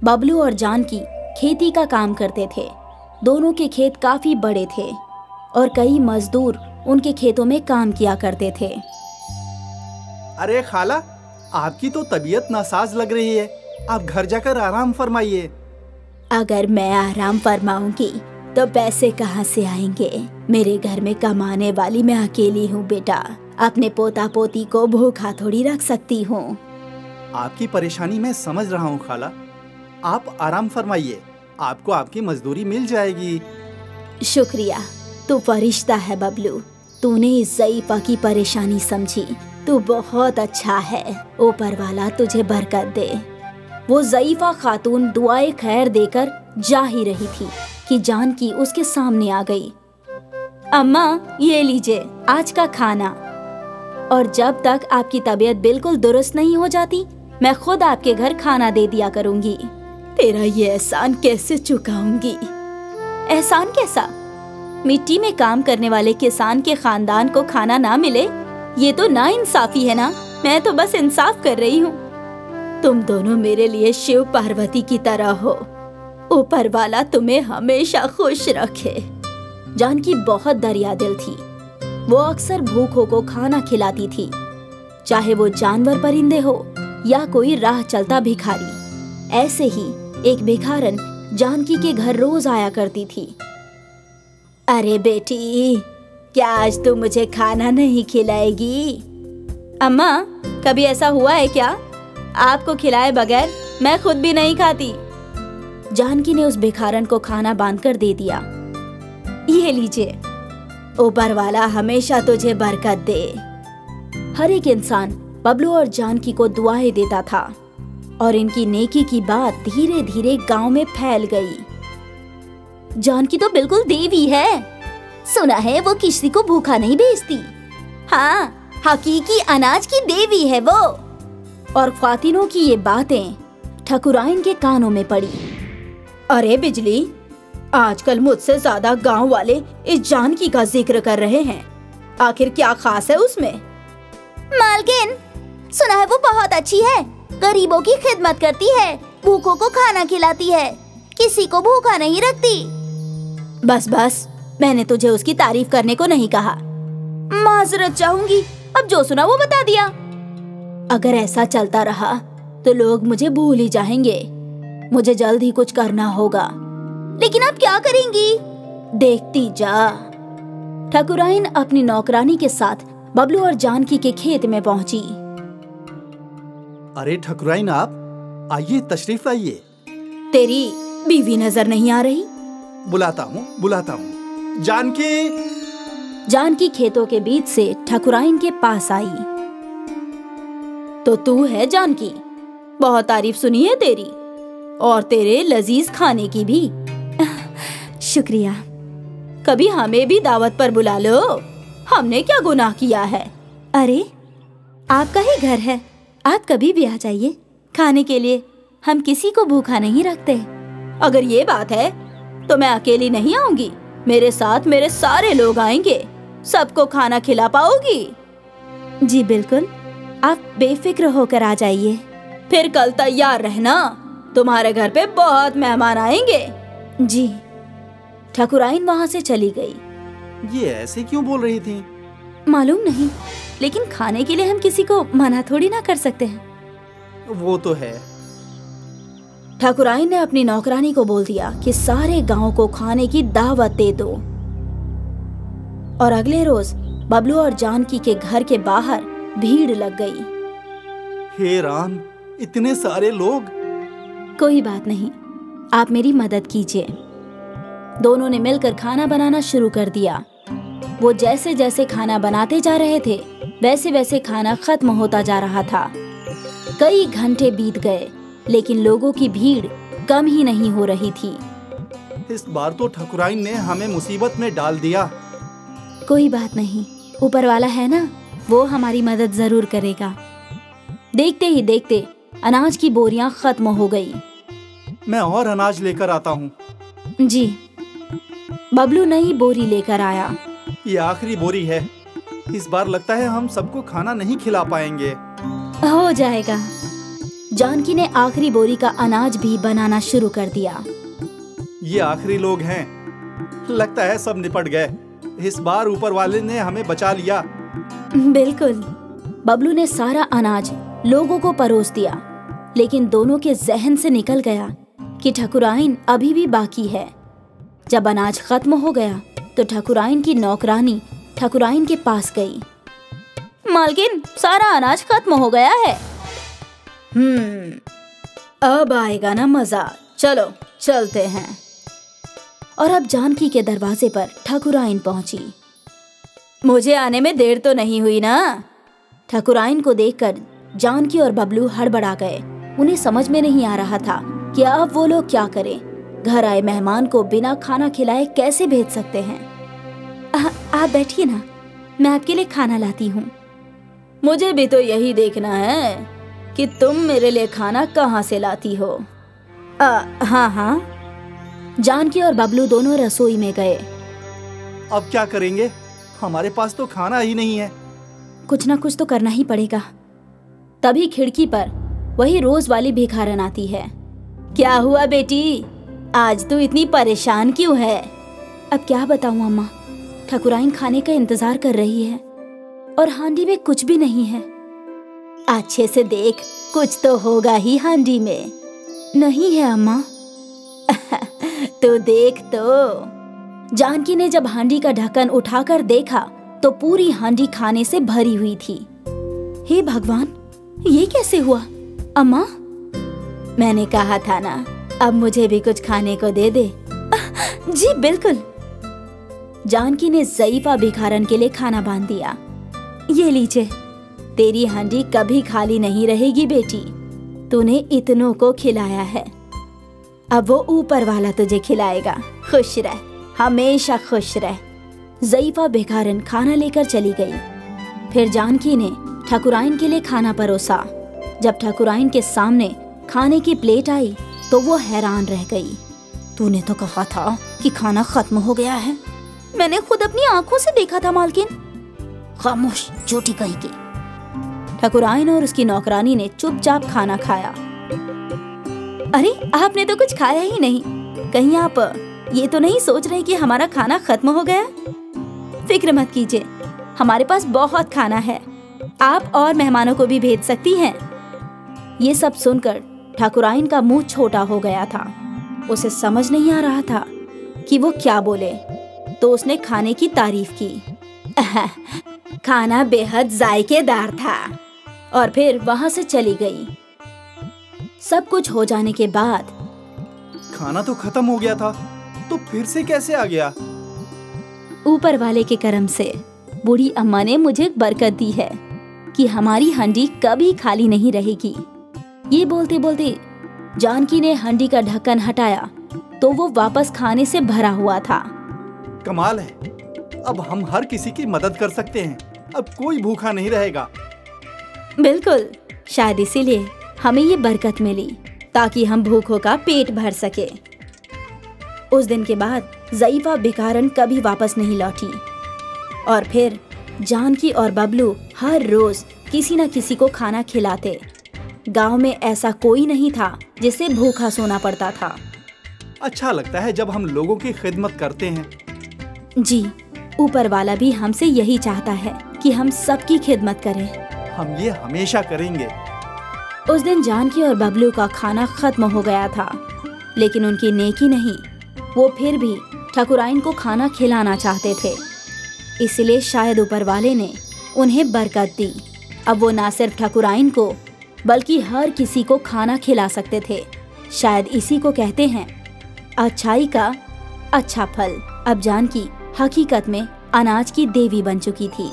बबलू और जानकी खेती का काम करते थे। दोनों के खेत काफी बड़े थे और कई मजदूर उनके खेतों में काम किया करते थे। अरे खाला, आपकी तो तबीयत नासाज लग रही है, आप घर जाकर आराम फरमाइए। अगर मैं आराम फरमाऊंगी तो पैसे कहाँ से आएंगे? मेरे घर में कमाने वाली मैं अकेली हूँ बेटा। अपने पोता पोती को भूखा थोड़ी रख सकती हूँ। आपकी परेशानी मैं समझ रहा हूँ खाला, आप आराम फरमाइए, आपको आपकी मजदूरी मिल जाएगी। शुक्रिया, तू फरिश्ता है बबलू। तूने इस ज़ईफ़ा की परेशानी समझी। तू बहुत अच्छा है, ऊपर वाला तुझे बरकत दे। वो ज़ईफ़ा खातून दुआए खैर देकर जा ही रही थी कि जानकी उसके सामने आ गई। अम्मा, ये लीजिए आज का खाना, और जब तक आपकी तबीयत बिल्कुल दुरुस्त नहीं हो जाती मैं खुद आपके घर खाना दे दिया करूंगी। तेरा ये एहसान कैसे चुकाऊंगी? एहसान कैसा? मिट्टी में काम करने वाले किसान के खानदान को खाना ना मिले, ये तो नाइंसाफी है ना। मैं तो बस इंसाफ कर रही हूँ। तुम दोनों मेरे लिए शिव पार्वती की तरह हो। ऊपर वाला तुम्हें हमेशा खुश रखे। जानकी बहुत दरियादिल थी। वो अक्सर भूखों को खाना खिलाती थी, चाहे वो जानवर परिंदे हो या कोई राह चलता भिखारी। ऐसे ही एक भिखारन जानकी के घर रोज आया करती थी। अरे बेटी, क्या आज तू मुझे खाना नहीं खिलाएगी? अम्मा, कभी ऐसा हुआ है क्या? आपको खिलाए बगैर मैं खुद भी नहीं खाती। जानकी ने उस भिखारन को खाना बांधकर दे दिया। ये लीजिए, ऊपर वाला हमेशा तुझे बरकत दे। हर एक इंसान बबलू और जानकी को दुआएं देता था और इनकी नेकी की बात धीरे धीरे गांव में फैल गई। जानकी तो बिल्कुल देवी है। सुना है वो किसी को भूखा नहीं भेजती। हाँ, हकीकी अनाज की देवी है वो। और ख्वातीनों की ये बातें ठकुराइन के कानों में पड़ी। अरे बिजली, आजकल मुझसे ज्यादा गांव वाले इस जानकी का जिक्र कर रहे हैं। आखिर क्या खास है उसमें? मालकिन, सुना है वो बहुत अच्छी है। गरीबों की खिदमत करती है, भूखों को खाना खिलाती है, किसी को भूखा नहीं रखती। बस बस, मैंने तुझे उसकी तारीफ करने को नहीं कहा। माजरत चाहूंगी, अब जो सुना वो बता दिया। अगर ऐसा चलता रहा तो लोग मुझे भूल ही जाएंगे। मुझे जल्द ही कुछ करना होगा। लेकिन आप क्या करेंगी? देखती जा। ठकुराइन अपनी नौकरानी के साथ बबलू और जानकी के खेत में पहुंची। अरे ठकुराइन, आप आइए, तशरीफ लाइए। तेरी बीवी नजर नहीं आ रही? बुलाता हूँ। जानकी खेतों के बीच से ठकुराइन के पास आई। तो तू है जानकी? बहुत तारीफ सुनी है तेरी, और तेरे लजीज खाने की भी। शुक्रिया। कभी हमें भी दावत पर बुला लो, हमने क्या गुनाह किया है? अरे, आपका ही घर है, आप कभी भी आ जाइए खाने के लिए। हम किसी को भूखा नहीं रखते। अगर ये बात है तो मैं अकेली नहीं आऊंगी, मेरे साथ मेरे सारे लोग आएंगे। सबको खाना खिला पाओगी? जी बिल्कुल, आप बेफिक्र होकर आ जाइए। फिर कल तैयार रहना, तुम्हारे घर पे बहुत मेहमान आएंगे। जी। ठकुराइन वहाँ से चली गई। ये ऐसे क्यों बोल रही थी? मालूम नहीं, लेकिन खाने के लिए हम किसी को मना थोड़ी ना कर सकते हैं। वो तो है। ठकुराइन ने अपनी नौकरानी को बोल दिया कि सारे गांव को खाने की दावत दे दो। और अगले रोज बबलू और जानकी के घर के बाहर भीड़ लग गई। हे राम, इतने सारे लोग। कोई बात नहीं, आप मेरी मदद कीजिए। दोनों ने मिलकर खाना बनाना शुरू कर दिया। वो जैसे जैसे खाना बनाते जा रहे थे वैसे वैसे खाना खत्म होता जा रहा था। कई घंटे बीत गए, लेकिन लोगों की भीड़ कम ही नहीं हो रही थी। इस बार तो ठकुराइन ने हमें मुसीबत में डाल दिया। कोई बात नहीं, ऊपर वाला है ना, वो हमारी मदद जरूर करेगा। देखते ही देखते अनाज की बोरियां खत्म हो गई। मैं और अनाज लेकर आता हूँ। जी। बबलू नई बोरी लेकर आया। ये आखिरी बोरी है। इस बार लगता है हम सबको खाना नहीं खिला पाएंगे। हो जाएगा। जानकी ने आखिरी बोरी का अनाज भी बनाना शुरू कर दिया। ये आखिरी लोग हैं। लगता है सब निपट गए। इस बार ऊपर वाले ने हमें बचा लिया। बिल्कुल। बबलू ने सारा अनाज लोगों को परोस दिया, लेकिन दोनों के जहन से निकल गया कि ठकुराइन अभी भी बाकी है। जब अनाज खत्म हो गया तो ठकुराइन की नौकरानी ठकुराइन के पास गई। मालकिन, सारा अनाज खत्म हो गया है। अब आएगा ना मजा। चलो चलते हैं। और अब जानकी के दरवाजे पर ठकुराइन पहुंची। मुझे आने में देर तो नहीं हुई ना? ठकुराइन को देखकर जानकी और बबलू हड़बड़ा गए। उन्हें समझ में नहीं आ रहा था कि अब वो लोग क्या करें। घर आए मेहमान को बिना खाना खिलाए कैसे भेज सकते हैं। आप बैठिए ना, मैं आपके लिए खाना लाती हूँ। मुझे भी तो यही देखना है कि तुम मेरे लिए खाना कहाँ से लाती हो। हाँ। जानकी और बबलू दोनों रसोई में गए। अब क्या करेंगे? हमारे पास तो खाना ही नहीं है। कुछ ना कुछ तो करना ही पड़ेगा। तभी खिड़की पर वही रोज वाली भिखारन आती है। क्या हुआ बेटी, आज तू इतनी परेशान क्यों है? अब क्या बताऊं अम्मा, ठकुराइन खाने का इंतजार कर रही है और हांडी में कुछ भी नहीं है। अच्छे से देख, कुछ तो होगा ही हांडी में। नहीं है अम्मा। तो देख तो। जानकी ने जब हांडी का ढक्कन उठाकर देखा तो पूरी हांडी खाने से भरी हुई थी। हे भगवान, ये कैसे हुआ? अम्मा, मैंने कहा था ना, अब मुझे भी कुछ खाने को दे दे। जी बिल्कुल। जानकी ने ज़ईफा भिखारन के लिए खाना बांध दिया। ये लीजिए, तेरी हांडी कभी खाली नहीं रहेगी बेटी। तूने इतनों को खिलाया है, अब वो ऊपर वाला तुझे खिलाएगा। खुश रह, हमेशा खुश रह। ज़ईफा भिखारन खाना लेकर चली गई। फिर जानकी ने ठकुराइन के लिए खाना परोसा। जब ठकुराइन के सामने खाने की प्लेट आई तो वो हैरान रह गई। तूने तो कहा था कि खाना खत्म हो गया है। मैंने खुद अपनी आंखों से देखा था मालकिन। खामोश, झूठी कही की। ठकुराइन और उसकी नौकरानी ने चुपचाप खाना खाया। अरे, आपने तो कुछ खाया ही नहीं। कहीं आप ये तो नहीं सोच रहे कि हमारा खाना खत्म हो गया? फिक्र मत कीजिए, हमारे पास बहुत खाना है। आप और मेहमानों को भी भेज सकती हैं। ये सब सुनकर ठकुराइन का मुंह छोटा हो गया था। उसे समझ नहीं आ रहा था कि वो क्या बोले, तो उसने खाने की तारीफ की। खाना बेहद जायकेदार था, और फिर वहां से चली गई। सब कुछ हो जाने के बाद खाना तो खत्म हो गया था, तो फिर से कैसे आ गया? ऊपर वाले के करम से बूढ़ी अम्मा ने मुझे बरकत दी है कि हमारी हांडी कभी खाली नहीं रहेगी। ये बोलते बोलते जानकी ने हांडी का ढक्कन हटाया तो वो वापस खाने से भरा हुआ था। कमाल है, अब हम हर किसी की मदद कर सकते हैं। अब कोई भूखा नहीं रहेगा। बिल्कुल, शायद इसीलिए हमें ये बरकत मिली, ताकि हम भूखों का पेट भर सके। उस दिन के बाद ज़ईफा भिखारन कभी वापस नहीं लौटी। और फिर जानकी और बबलू हर रोज किसी न किसी को खाना खिलाते। गांव में ऐसा कोई नहीं था जिसे भूखा सोना पड़ता था। अच्छा लगता है जब हम लोगों की खिदमत करते हैं। जी, ऊपर वाला भी हमसे यही चाहता है कि हम सबकी खिदमत करें। हम ये हमेशा करेंगे। उस दिन जानकी और बबलू का खाना खत्म हो गया था, लेकिन उनकी नेकी नहीं, वो फिर भी ठकुराइन को खाना खिलाना चाहते थे। इसलिए शायद ऊपर वाले ने उन्हें बरकत दी। अब वो ना सिर्फ ठकुराइन को बल्कि हर किसी को खाना खिला सकते थे। शायद इसी को कहते हैं अच्छाई का अच्छा फल। अब जानकी हकीकत में अनाज की देवी बन चुकी थी।